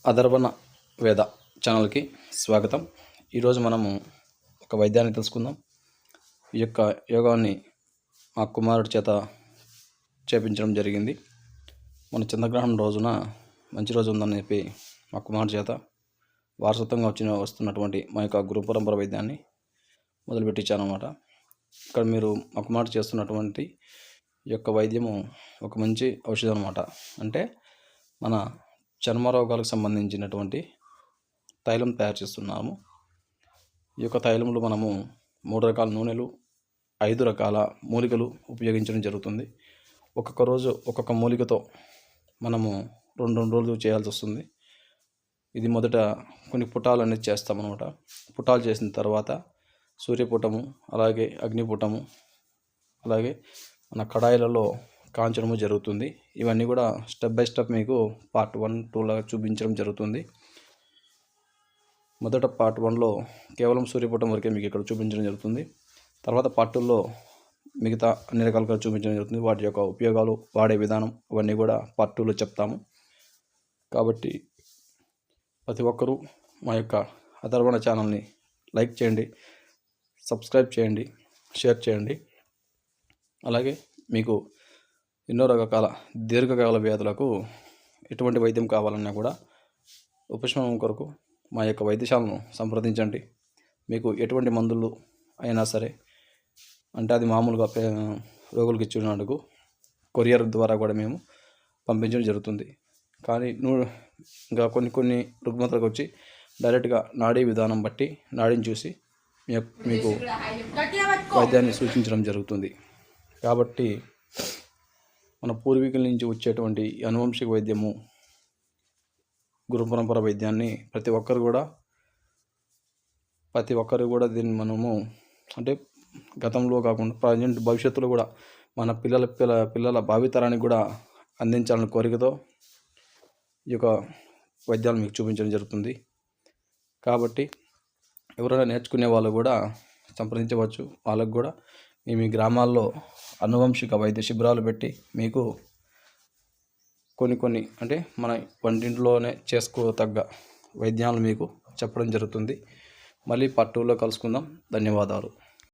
అధర్వణ వేద ఛానల్కి స్వాగతం. ఈరోజు మనము ఒక వైద్యాన్ని తెలుసుకుందాం. ఈ యొక్క యోగాన్ని మా కుమారుడి చేత చేపించడం జరిగింది. మన చంద్రగ్రహణం రోజున మంచి రోజు ఉందని చెప్పి మా కుమారుడి చేత వారసత్వంగా వస్తున్నటువంటి మా యొక్క గురు పరంపర వైద్యాన్ని మొదలుపెట్టించానమాట. ఇక్కడ మీరు మా కుమారుడు చేస్తున్నటువంటి ఈ యొక్క వైద్యము ఒక మంచి ఔషధం అన్నమాట. అంటే మన చర్మ రోగాలకు సంబంధించినటువంటి తైలం తయారు చేస్తున్నాము. ఈ యొక్క తైలంలో మనము 3 రకాల నూనెలు, 5 రకాల మూలికలు ఉపయోగించడం జరుగుతుంది. ఒక్కొక్క రోజు ఒక్కొక్క మూలికతో మనము 2 రోజులు చేయాల్సి వస్తుంది. ఇది మొదట కొన్ని పుటాలు అనేది చేస్తామన్నమాట. పుటాలు చేసిన తర్వాత సూర్యపుటము, అలాగే అగ్నిపుటము, అలాగే మన కడాయిలలో కాంచడము జరుగుతుంది. ఇవన్నీ కూడా స్టెప్ బై స్టెప్ మీకు పార్ట్ 1, 2 లాగా చూపించడం జరుగుతుంది. మొదట పార్ట్ 1లో కేవలం సూర్యపుటం వరకే మీకు ఇక్కడ చూపించడం జరుగుతుంది. తర్వాత పార్ట్ 2లో మిగతా అన్ని రకాలుగా చూపించడం జరుగుతుంది. వాటి యొక్క ఉపయోగాలు, వాడే విధానం అవన్నీ కూడా పార్ట్ 2లో చెప్తాము. కాబట్టి ప్రతి ఒక్కరూ మా యొక్క అధర్వణ ఛానల్ని లైక్ చేయండి, సబ్స్క్రైబ్ చేయండి, షేర్ చేయండి. అలాగే మీకు ఎన్నో రకాల దీర్ఘకాల వ్యాధులకు ఎటువంటి వైద్యం కావాలన్నా కూడా ఉపశమనం కొరకు మా యొక్క వైద్యశాలను సంప్రదించండి. మీకు ఎటువంటి మందులు అయినా సరే, అంటే అది మామూలుగా రోగులకు ఇచ్చినందుకు కొరియర్ ద్వారా కూడా మేము పంపించడం జరుగుతుంది. కానీ ఇంకా కొన్ని రుగ్మతలకు వచ్చి డైరెక్ట్గా నాడీ విధానం బట్టి నాడీని చూసి మీకు వైద్యాన్ని సూచించడం జరుగుతుంది. కాబట్టి మన పూర్వీకుల నుంచి వచ్చేటువంటి అనువంశిక వైద్యము, గురు పరంపర వైద్యాన్ని ప్రతి ఒక్కరు కూడా దీన్ని మనము అంటే గతంలో కాకుండా ప్రజెంట్ భవిష్యత్తులో కూడా మన పిల్లల భావితరానికి కూడా అందించాలని కోరికతో ఈ యొక్క వైద్యాలు మీకు చూపించడం జరుగుతుంది. కాబట్టి ఎవరైనా నేర్చుకునే వాళ్ళు కూడా సంప్రదించవచ్చు. వాళ్ళకు కూడా మీ గ్రామాల్లో అనువంశిక వైద్య శిబిరాలు పెట్టి మీకు కొన్ని అంటే మన వంటింట్లోనే చేసుకోదగ్గ వైద్యాలు మీకు చెప్పడం జరుగుతుంది. మళ్ళీ పార్ట్ 2లో కలుసుకుందాం. ధన్యవాదాలు.